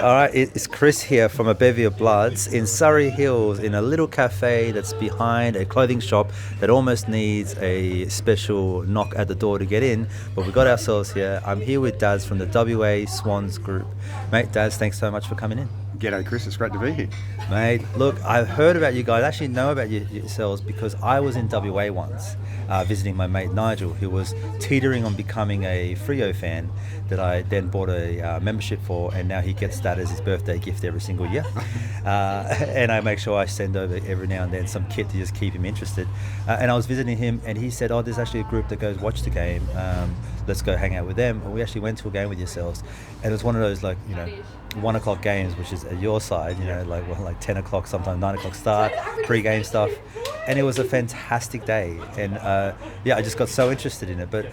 All right, it's Chris here from A Bevy of Bloods in Surrey Hills in a little cafe that's behind a clothing shop that almost needs a special knock at the door to get in, but we got ourselves here. I'm here with Daz from the WA Swans group. Mate, Daz, thanks so much for coming in. G'day Chris, it's great to be here. Mate, look, I've heard about you guys. I actually know about yourselves because I was in WA once visiting my mate Nigel, who was teetering on becoming a Freo fan that I then bought a membership for, and now he gets that as his birthday gift every single year. And I make sure I send over every now and then some kit to just keep him interested. And I was visiting him, and he said, there's actually a group that goes watch the game. Let's go hang out with them. And we actually went to a game with yourselves, and it was one of those 1 o'clock games, which is at your side, like 10 o'clock, sometimes 9 o'clock start, pre-game stuff. And it was a fantastic day. And I just got so interested in it. But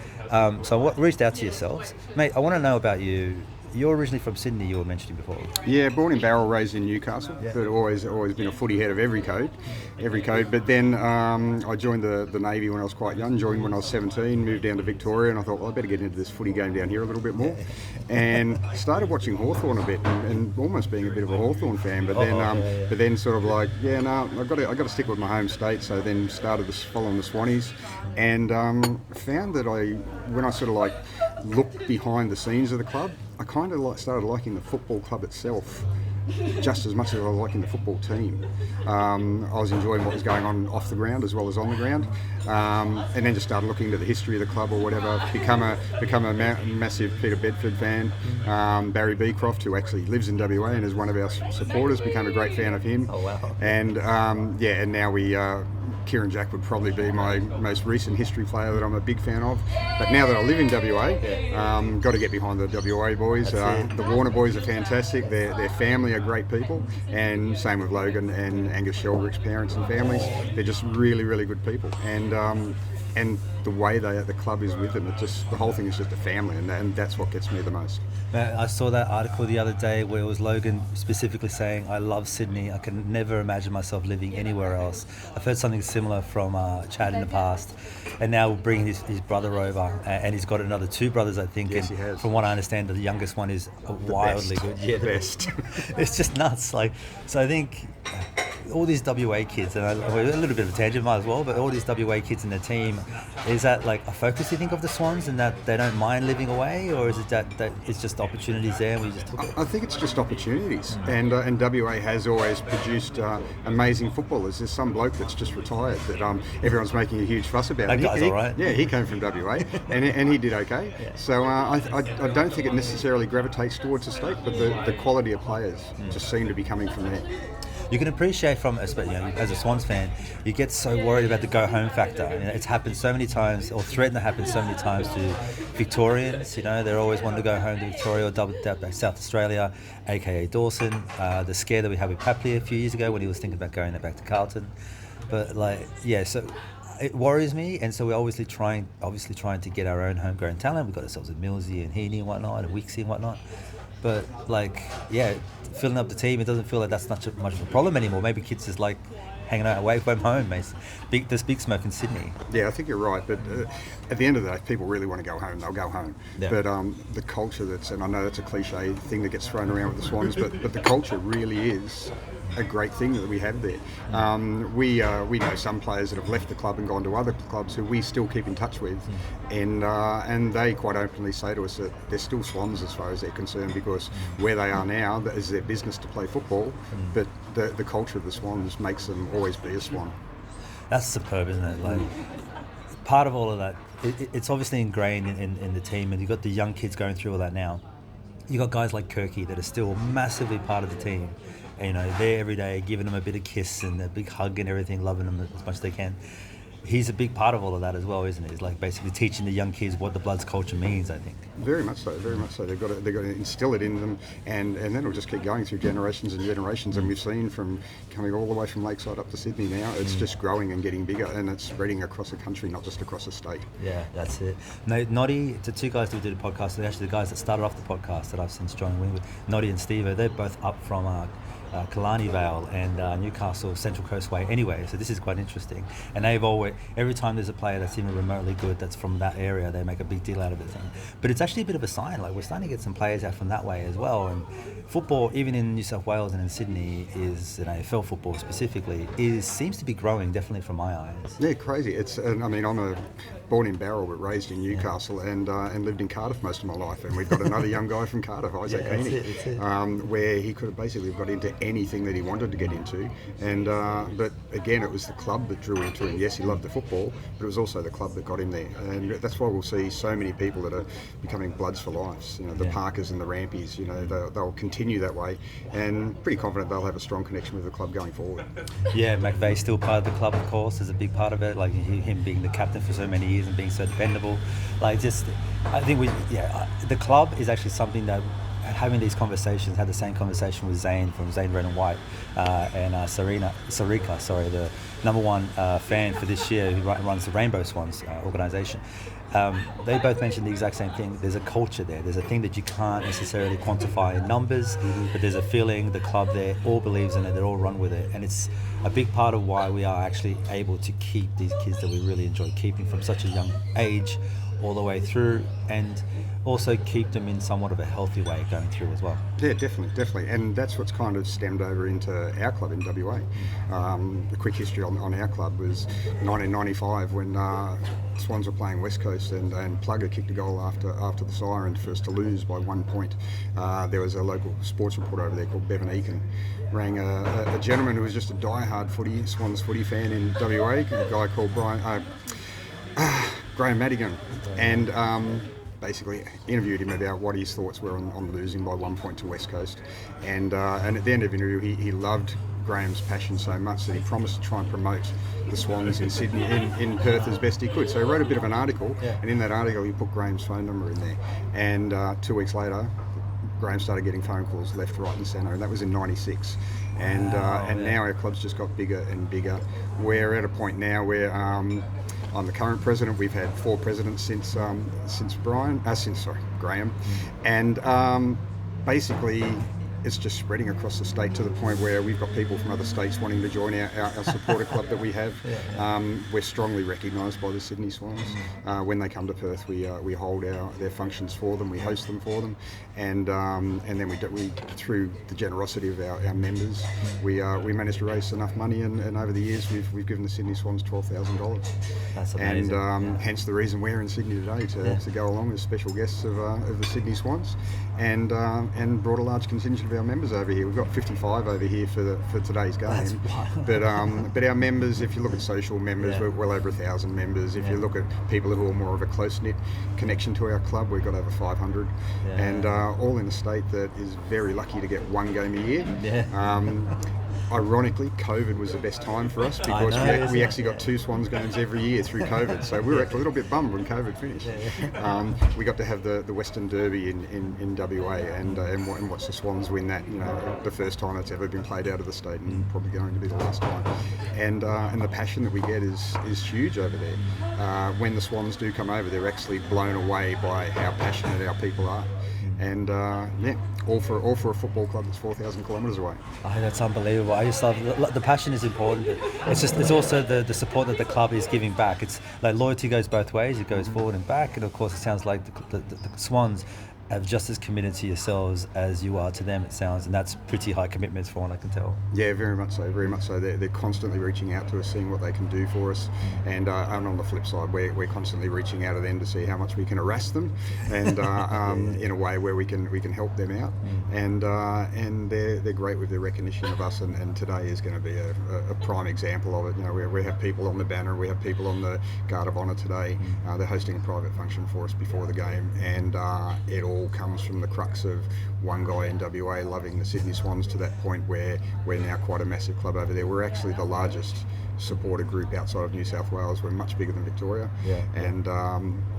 so I reached out to yourselves. Mate, I want to know about you. You're originally from Sydney, you were mentioning before. Yeah, born in Barrel, raised in Newcastle, but always been a footy head of every code. But then I joined the Navy when I was quite young, joined when I was 17, moved down to Victoria, and I thought, I better get into this footy game down here a little bit more. And started watching Hawthorn a bit and almost being a bit of a Hawthorn fan, but then sort of like, I've got to stick with my home state, so then started following the Swannies, and found that when I sort of like looked behind the scenes of the club, I kind of started liking the football club itself just as much as I was liking the football team. I was enjoying what was going on off the ground as well as on the ground, and then just started looking into the history of the club or whatever. Become a massive Peter Bedford fan. Barry Beecroft, who actually lives in WA and is one of our supporters, became a great fan of him. Oh wow! And and now we. Kieran Jack would probably be my most recent history player that I'm a big fan of. But now that I live in WA, got to get behind the WA boys. The Warner boys are fantastic. Their family are great people, and same with Logan and Angus Sheldrick's parents and families. They're just really, really good people. And the way the club is with them, the whole thing is just a family, and that's what gets me the most. I saw that article the other day where it was Logan specifically saying, I love Sydney, I can never imagine myself living anywhere else. I've heard something similar from Chad in the past, and now bringing his brother over, and he's got another 2 brothers, I think. Yes, and he has. From what I understand, the youngest one is wildly good. Yeah, the best. It's just nuts. So I think all these WA kids, and a little bit of a tangent might as well, but all these WA kids in the team, is that like a focus, you think, of the Swans, and that they don't mind living away, or is it that it's just opportunities there and we just took it? I think it's just opportunities, and WA has always produced amazing footballers. There's some bloke that's just retired that everyone's making a huge fuss about. That guy's all right. Yeah, he came from WA, and he did okay. Yeah. So I don't think it necessarily gravitates towards the state, but the quality of players just seem to be coming from there. You can appreciate as a Swans fan, you get so worried about the go-home factor. It's happened so many times, or threatened to happen so many times to Victorians. They're always wanting to go home to Victoria or South Australia, aka Dawson. The scare that we had with Papley a few years ago when he was thinking about going back to Carlton. But so it worries me, and so we're obviously trying to get our own homegrown talent. We've got ourselves a Millsy and Heaney and whatnot, and Wixie and whatnot. But filling up the team, it doesn't feel like that's not much of a problem anymore. Maybe kids just like hanging out away from home, mate. There's big smoke in Sydney. Yeah, I think you're right. But at the end of the day, if people really want to go home, they'll go home. Yeah. But the culture and I know that's a cliche thing that gets thrown around with the Swans, but the culture really is a great thing that we have there. We know some players that have left the club and gone to other clubs who we still keep in touch with, and they quite openly say to us that they're still Swans as far as they're concerned, because where they are now, that is their business to play football, but the culture of the Swans makes them always be a Swan. That's superb, isn't it? Part of all of that, it's obviously ingrained in the team, and you've got the young kids going through all that now. You've got guys like Kirky that are still massively part of the team. There every day, giving them a bit of kiss and a big hug and everything, loving them as much as they can. He's a big part of all of that as well, isn't he? He's basically teaching the young kids what the Bloods culture means, I think. Very much so, very much so. They've got to instill it in them, and then it'll just keep going through generations and generations. And we've seen from coming all the way from Lakeside up to Sydney now, it's just growing and getting bigger, and it's spreading across the country, not just across the state. Yeah, that's it. Noddy, the 2 guys that we did a podcast, they're actually the guys that started off the podcast that I've since joined with, Noddy and Steve, they're both up from Killarney Vale and Newcastle Central Coast Way anyway, so this is quite interesting. And they've always, every time there's a player that's even remotely good that's from that area, they make a big deal out of it. But it's actually a bit of a sign, like we're starting to get some players out from that way as well. And football, even in New South Wales and in Sydney, is, and AFL football specifically, seems to be growing, definitely from my eyes. Yeah, crazy. I'm born in Barrel but raised in Newcastle, and lived in Cardiff most of my life. And we've got another young guy from Cardiff, Isaac Heaney, where he could have basically got into anything that he wanted to get into. And but again, it was the club that drew him to him. Yes, he loved the football, but it was also the club that got him there. And that's why we'll see so many people that are becoming Bloods for Lives. The Parkers and the Rampies. They'll continue that way, and pretty confident they'll have a strong connection with the club going forward. Yeah, McVeigh's still part of the club, of course, is a big part of it. Like him being the captain for so many years and being so dependable. I think the club is actually something that, having these conversations, had the same conversation with Zane from Zane Red and White and Sarika, the number one fan for this year, who runs the Rainbow Swans organisation. They both mentioned the exact same thing. There's a culture there. There's a thing that you can't necessarily quantify in numbers, but there's a feeling. The club there all believes in it. They all run with it, and it's a big part of why we are actually able to keep these kids that we really enjoy keeping from such a young age all the way through, and also keep them in somewhat of a healthy way going through as well. Yeah, definitely. And that's what's kind of stemmed over into our club in WA. The quick history on our club was 1995 when Swans were playing West Coast, and Plugger kicked a goal after the siren for us to lose by 1 point. There was a local sports reporter over there called Bevan Eakin, rang a gentleman who was just a die-hard Swans footy fan in WA, a guy called Graham Madigan, and basically interviewed him about what his thoughts were on losing by 1 point to West Coast, and at the end of the interview he loved Graham's passion so much that he promised to try and promote the Swans in Sydney, in Perth as best he could. So he wrote a bit of an article, and in that article he put Graham's phone number in there, and 2 weeks later Graham started getting phone calls left, right and centre, and that was in 96. And now our club's just got bigger and bigger. We're at a point now where I'm the current president. We've had 4 presidents since Graham, and basically it's just spreading across the state to the point where we've got people from other states wanting to join our supporter club that we have. We're strongly recognised by the Sydney Swans. When they come to Perth, we hold their functions for them, we host them for them, and then we through the generosity of our members, we managed to raise enough money, and over the years we've given the Sydney Swans $12,000. That's amazing. And hence the reason we're in Sydney today to go along as special guests of the Sydney Swans, and brought a large contingent of our members over here. We've got 55 over here for today's game. But our members, if you look at social members, we're well over 1,000 members. If you look at people who are more of a close-knit connection to our club, we've got over 500, and all in a state that is very lucky to get 1 game a year. Ironically, COVID was the best time for us because we actually got 2 Swans games every year through COVID. So we were actually a little bit bummed when COVID finished. We got to have the Western Derby in WA and watch the Swans win that. The first time it's ever been played out of the state, and probably going to be the last time. And the passion that we get is huge over there. When the Swans do come over, they're actually blown away by how passionate our people are. And all for a football club that's 4,000 kilometres away. Oh, that's unbelievable. I just love the passion is important. It's also the support that the club is giving back. It's like loyalty goes both ways. It goes forward and back. And of course, it sounds like the Swans have just as committed to yourselves as you are to them, it sounds, and that's pretty high commitments for what I can tell. Yeah, very much so. They're constantly reaching out to us, seeing what they can do for us, and on the flip side, we're constantly reaching out to them to see how much we can harass them, and in a way where we can help them out, and they're great with their recognition of us, and today is going to be a prime example of it. We have people on the banner, we have people on the Guard of Honour today. They're hosting a private function for us before the game, and it all comes from the crux of one guy in WA loving the Sydney Swans to that point where we're now quite a massive club over there. We're actually the largest supporter group outside of New South Wales. We're much bigger than Victoria, and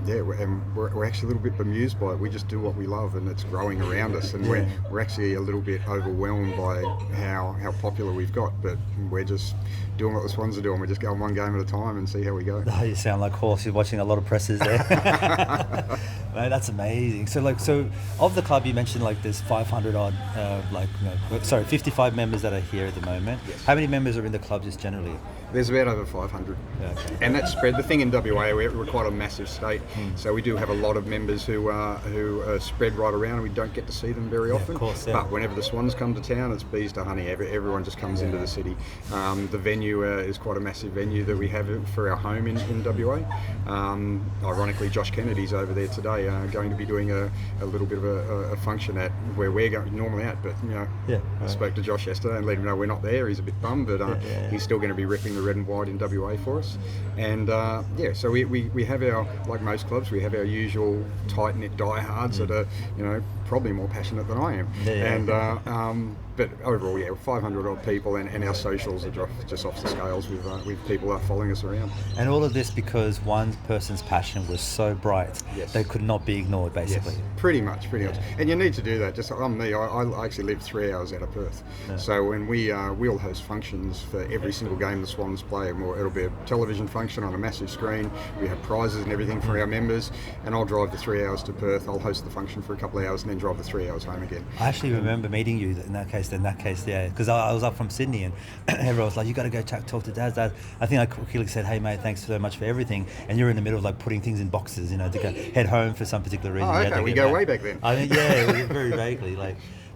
we're actually a little bit bemused by it. We just do what we love, and it's growing around us, and we're actually a little bit overwhelmed by how popular we've got, but we're just doing what the Swans are doing. We're just going 1 game at a time and see how we go. Oh, you sound like horse. You're watching a lot of presses there. Man, that's amazing. So So of the club, you mentioned like there's 500 odd, 55 members that are here at the moment. Yes. How many members are in the club just generally? There's about over 500. Okay. And that's spread. The thing in WA, we're quite a massive state, so we do have a lot of members who are spread right around, and we don't get to see them very often. Of course, yeah. But whenever the Swans come to town, it's bees to honey. Everyone just comes into the city. The venue is quite a massive venue that we have for our home in WA. Ironically, Josh Kennedy's over there today, going to be doing a little bit of a function at where we're going normally at. But I spoke to Josh yesterday and let him know we're not there. He's a bit bummed, but he's still going to be ripping the red and white in WA for us. And so we have our, like most clubs, we have our usual tight-knit diehards that are, probably more passionate than I am. But overall, 500 odd people, and our socials are just off the scales with people following us around. And all of this because one person's passion was so bright, they could not be ignored, basically. Yes, pretty much. And you need to do that. Just on me, I actually live 3 hours out of Perth. So when we'll host functions for every single game the Swans play, and it'll be a television function on a massive screen. We have prizes and everything for our members, and I'll drive the 3 hours to Perth. I'll host the function for a couple of hours and then drive the 3 hours home again. I actually remember meeting you in that case, because I was up from Sydney, and everyone was like, you got to go talk to Dad. I think I quickly said, hey mate, thanks so much for everything, and you're in the middle of like putting things in boxes, to go head home for some particular reason. Oh, okay, we go way back then. I mean, very vaguely,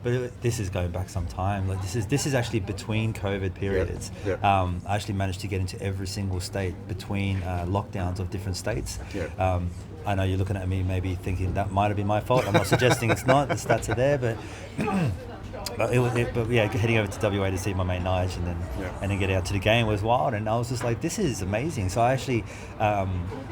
but this is going back some time. Like this is actually between COVID periods. Yep. I actually managed to get into every single state between lockdowns of different states. Yep. I know you're looking at me maybe thinking that might have been my fault. I'm not suggesting it's not. The stats are there, but heading over to WA to see my mate Nige and then get out to the game was wild, and I was just like, this is amazing. So I actually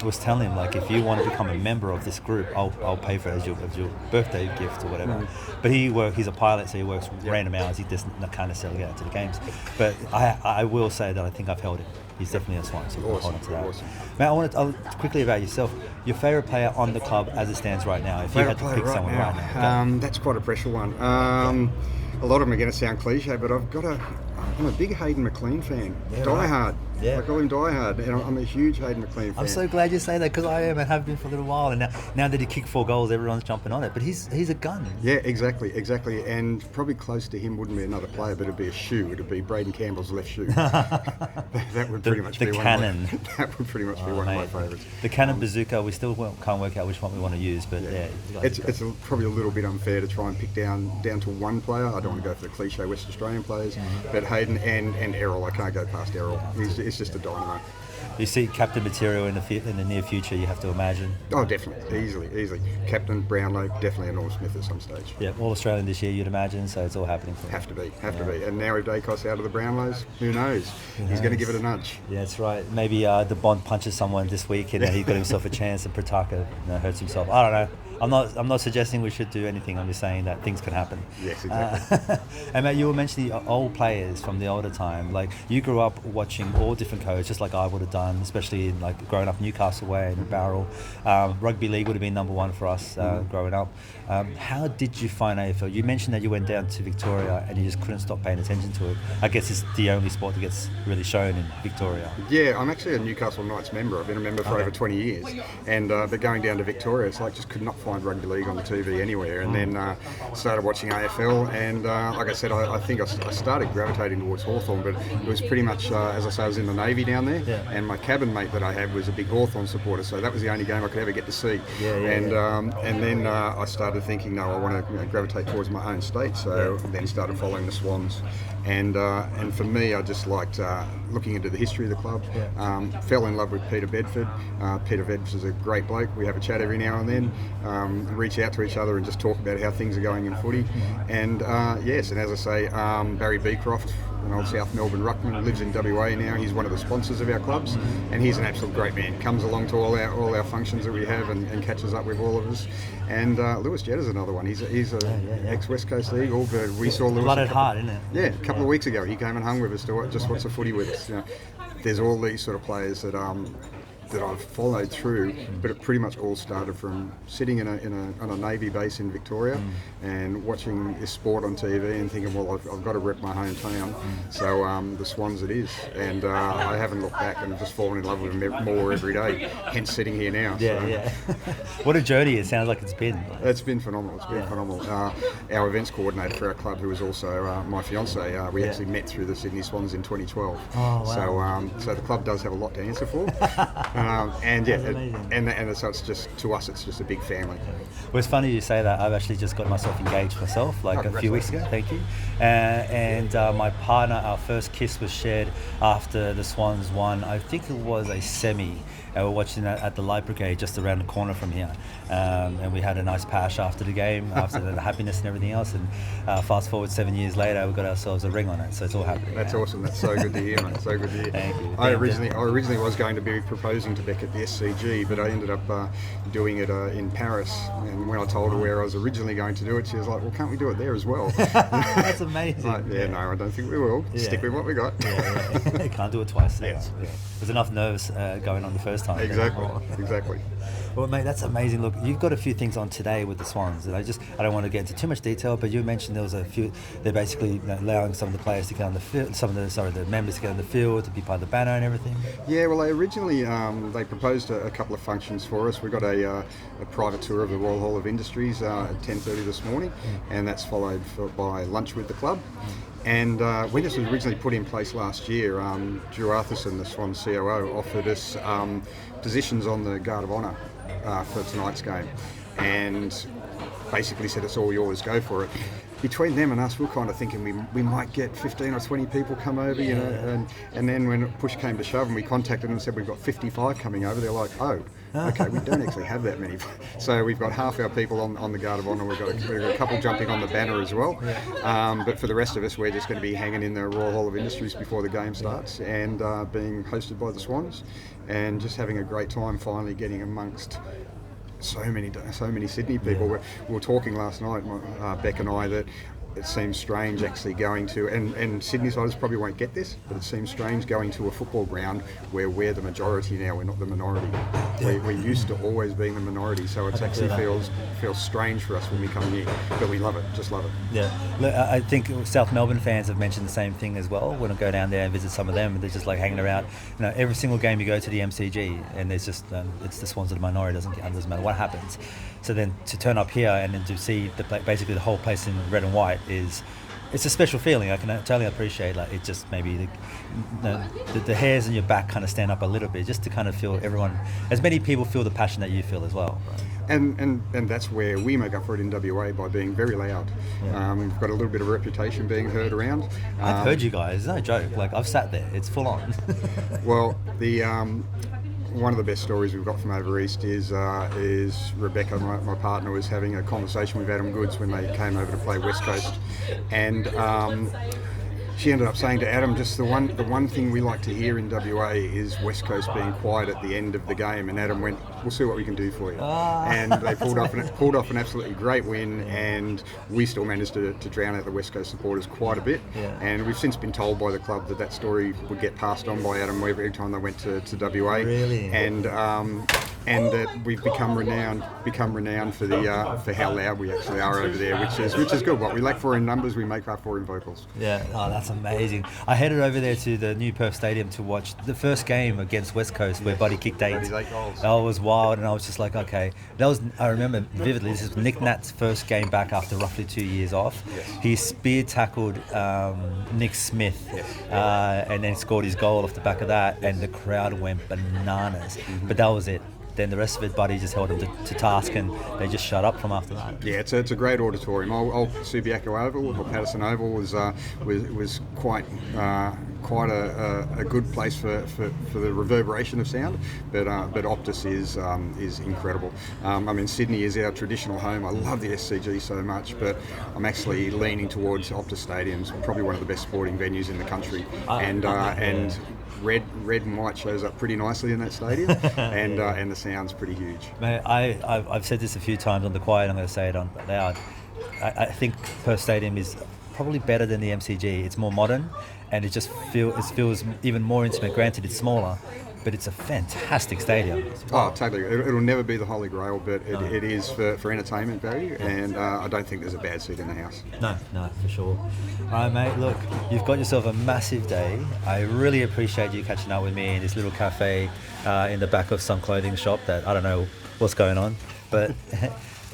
was telling him, like, if you want to become a member of this group, I'll pay for it as your birthday gift or whatever. But he's a pilot, so he works random hours. He doesn't kind of get out to the games. But I will say that I think I've held him. He's definitely a Swan, so we'll hold on to that. Awesome. Matt, I want to quickly about yourself. Your favourite player on the club as it stands right now, if you had to pick someone right now. That's quite a pressure one. A lot of them are going to sound cliche, but I'm a big Hayden McLean fan. Die hard. I call him Die Hard, and I'm a huge Hayden McLean fan. I'm so glad you say that, because I am and have been for a little while, and now that he kicked 4 goals, everyone's jumping on it. But he's a gun. Yeah, exactly. And probably close to him wouldn't be another player, but it'd be a shoe. It'd be Braden Campbell's left shoe. That would pretty much be one cannon. That would pretty much be one of my favourites. The cannon bazooka. We still can't work out which one we want to use, but it's probably a little bit unfair to try and pick down to one player. I don't want to go for the cliche West Australian players, but Hayden and Errol, I can't go past Errol. He's just a dynamo. You see captain material in the near future, you have to imagine. Oh, definitely, easily. Captain Brownlow, definitely a Norm Smith at some stage. Yeah, all Australian this year, you'd imagine. So it's all happening for him. Have to be. And now with Dacos out of the Brownlows, who knows? He's going to give it a nudge. Yeah, that's right. Maybe the Bond punches someone this week, and he got himself a chance, and Prataka hurts himself. I don't know. I'm not suggesting we should do anything. I'm just saying that things can happen. Yes, exactly. And Matt, you were mentioning old players from the older time. Like, you grew up watching all different codes, just like I would have done, especially in, like, growing up Newcastle way and Barrel. Rugby league would have been number one for us growing up. How did you find AFL? You mentioned that you went down to Victoria and you just couldn't stop paying attention to it. I guess it's the only sport that gets really shown in Victoria. Yeah, I'm actually a Newcastle Knights member. I've been a member for over 20 years. And but going down to Victoria, it's like just could not find rugby league on the TV anywhere. And then started watching AFL. And like I said, I think I started gravitating towards Hawthorn, but it was pretty much, as I say, I was in the Navy down there. Yeah. And my cabin mate that I had was a big Hawthorn supporter. So that was the only game I could ever get to see. And then I started thinking, no, I want to gravitate towards my own state. So then started following the Swans. And for me, I just liked looking into the history of the club. Fell in love with Peter Bedford. Peter Bedford is a great bloke. We have a chat every now and then, reach out to each other and just talk about how things are going in footy. And yes, and as I say, Barry Beecroft, an old South Melbourne ruckman, lives in WA now. He's one of the sponsors of our clubs, and he's an absolute great man. Comes along to all our functions that we have and catches up with all of us. And Lewis Jetter's another one. He's a ex-West Coast Eagle, but we saw Lewis. Blooded heart, isn't it? Yeah, a couple of weeks ago he came and hung with us to just watch the footy with us. There's all these sort of players that that I've followed through, but it pretty much all started from sitting on a Navy base in Victoria and watching this sport on TV and thinking, well, I've got to rep my hometown, so the Swans it is, and I haven't looked back and just fallen in love with them more every day, hence sitting here now. Yeah. What a journey it sounds like it's been. It's been phenomenal. Phenomenal. Our events coordinator for our club, who was also my fiance, we actually met through the Sydney Swans in 2012. Oh, wow. So the club does have a lot to answer for. So it's just, to us, it's just a big family. Well, it's funny you say that. I've actually just got myself engaged myself, like a few weeks ago. Thank you. And my partner, our first kiss was shared after the Swans won. I think it was a semi. We're watching that at the Light Brigade just around the corner from here, and we had a nice pash after the game, after the happiness and everything else. And fast forward 7 years later, we got ourselves a ring on it, so it's all happening. That's awesome. That's so good to hear, mate. So good to hear. Thank you. I originally was going to be proposing to Beck at the SCG, but I ended up doing it in Paris. And when I told her where I was originally going to do it, she was like, "Well, can't we do it there as well?" That's amazing. Like, no, I don't think we will. Stick with what we got. Can't do it twice. There's enough nerves going on the first time. Exactly. Well, mate, that's amazing. Look, you've got a few things on today with the Swans, and I don't want to get into too much detail, but you mentioned there was a few. They're basically allowing some of the players to get on the field, the members to get on the field to be part of the banner and everything. Yeah, well, they originally they proposed a couple of functions for us. We got a private tour of the Royal Hall of Industries at 10:30 this morning, and that's followed by lunch with the club. And when this was originally put in place last year, Drew Arthurson, the Swans COO, offered us positions on the Guard of Honour for tonight's game, and basically said, "It's all yours, go for it." Between them and us, we were kind of thinking we might get 15 or 20 people come over, you know, and then when push came to shove and we contacted them and said we've got 55 coming over, they're like, "Oh, okay, we don't actually have that many." So we've got half our people on the Guard of Honour, we've got a couple jumping on the banner as well, but for the rest of us, we're just going to be hanging in the Royal Hall of Industries before the game starts, and being hosted by the Swans, and just having a great time finally getting amongst so many Sydney people. We were talking last night, Beck and I, that it seems strange actually going to, and Sydney siders probably won't get this, but it seems strange going to a football ground where we're the majority now, we're not the minority. We're used to always being the minority, so it actually feels strange for us when we come here, but we love it, just love it. Yeah, look, I think South Melbourne fans have mentioned the same thing as well. When I go down there and visit some of them, they're just like hanging around. You know, every single game you go to the MCG, and there's just it's the Swans of the minority. It doesn't matter what happens. So then to turn up here and then to see basically the whole place in red and white it's a special feeling. I can totally appreciate. Like, it just maybe the hairs on your back kind of stand up a little bit, just to kind of feel everyone, as many people feel the passion that you feel as well. Right? And that's where we make up for it in WA, by being very loud. We've got a little bit of a reputation being heard around. I've heard you guys. No joke. Like, I've sat there. It's full on. Well, the one of the best stories we've got from over east is Rebecca, my partner, was having a conversation with Adam Goods when they came over to play West Coast, and she ended up saying to Adam, just the one thing we like to hear in WA is West Coast being quiet at the end of the game, and Adam went, "We'll see what we can do for you." And they pulled off an absolutely great win, and we still managed to drown out the West Coast supporters quite a bit. And we've since been told by the club that story would get passed on by Adam every time they went to WA. Really? And that we've become renowned for how loud we actually are over there, which is good. What we lack for in numbers, we make up for in vocals. Yeah, that's amazing. I headed over there to the new Perth Stadium to watch the first game against West Coast, where Buddy kicked 8 goals. That was wild, and I was just like, okay. I remember vividly, this is Nick Nat's first game back after roughly 2 years off. Yes. He spear tackled Nick Smith, and then scored his goal off the back of that, and the crowd went bananas. But that was it. Then the rest of it, Buddy just held them to task, and they just shut up from after that. Yeah, it's a great auditorium. Old Subiaco Oval, or Patterson Oval, was quite a good place for the reverberation of sound. But Optus is incredible. I mean, Sydney is our traditional home. I love the SCG so much, but I'm actually leaning towards Optus Stadium's probably one of the best sporting venues in the country, and red and white shows up pretty nicely in that stadium, and the sound's pretty huge. Mate, I've said this a few times on the quiet. I'm going to say it on loud. I think Perth Stadium is probably better than the MCG. It's more modern, and it feels even more intimate. Granted, it's smaller, but it's a fantastic stadium. Oh, totally. It'll never be the Holy Grail, but it is for entertainment value, and I don't think there's a bad seat in the house. No, for sure. All right, mate, look, you've got yourself a massive day. I really appreciate you catching up with me in this little cafe in the back of some clothing shop that I don't know what's going on, but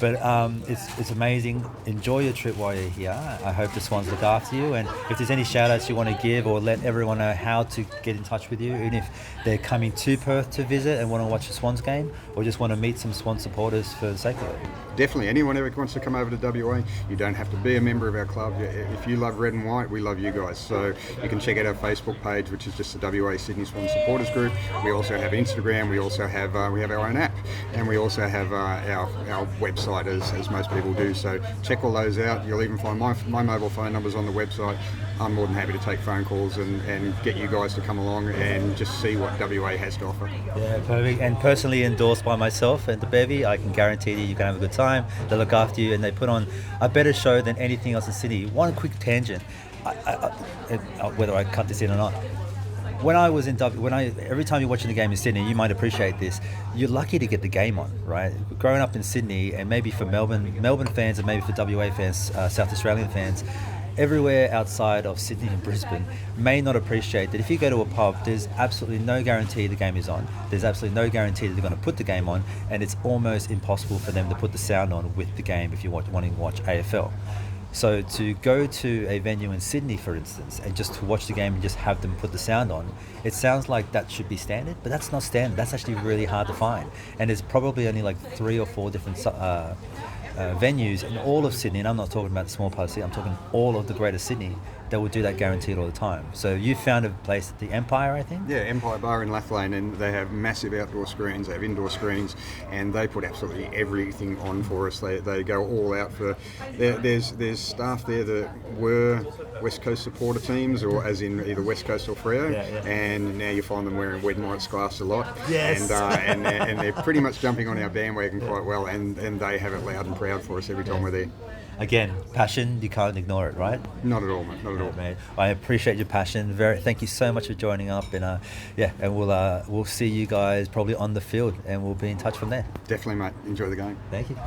it's amazing. Enjoy your trip while you're here. I hope the Swans look after you, and if there's any shout outs you want to give or let everyone know how to get in touch with you, even if they're coming to Perth to visit and want to watch a Swans game or just want to meet some Swans supporters for the sake of it. Definitely, anyone who wants to come over to WA, you don't have to be a member of our club. If you love red and white, we love you guys. So you can check out our Facebook page, which is just the WA Sydney Swans Supporters group. We also have Instagram. We also have our own app, and we also have our website, as most people do. So check all those out. You'll even find my mobile phone numbers on the website. I'm more than happy to take phone calls and get you guys to come along and just see what WA has to offer. Yeah, perfect. And personally endorsed by myself and the Bevy, I can guarantee you can have a good time. They look after you and they put on a better show than anything else in Sydney. One quick tangent, whether I cut this in or not. When I was in every time you're watching a game in Sydney, you might appreciate this. You're lucky to get the game on, right? Growing up in Sydney, and maybe for Melbourne fans, and maybe for WA fans, South Australian fans, everywhere outside of Sydney and Brisbane may not appreciate that if you go to a pub, there's absolutely no guarantee the game is on. There's absolutely no guarantee that they're going to put the game on, and it's almost impossible for them to put the sound on with the game if you're wanting to watch AFL. So to go to a venue in Sydney, for instance, and just to watch the game and just have them put the sound on, it sounds like that should be standard, but that's not standard. That's actually really hard to find. And there's probably only like 3 or 4 different venues in all of Sydney, and I'm not talking about the small part of Sydney, I'm talking all of the greater Sydney, that will do that guaranteed all the time. So you found a place at the Empire, I think? Yeah, Empire Bar in Lathlane, and they have massive outdoor screens, they have indoor screens, and they put absolutely everything on for us. They go all out for... There's staff there that were West Coast supporter teams, or as in either West Coast or Freo, and now you find them wearing Wed Night scarves a lot. Yes! And they're pretty much jumping on our bandwagon quite well, and they have it loud and proud for us every time we're there. Again, passion, you can't ignore it, right? Not at all, mate. Not at all, mate. I appreciate your passion. Thank you so much for joining up, and and we'll see you guys probably on the field, and we'll be in touch from there. Definitely, mate. Enjoy the game. Thank you.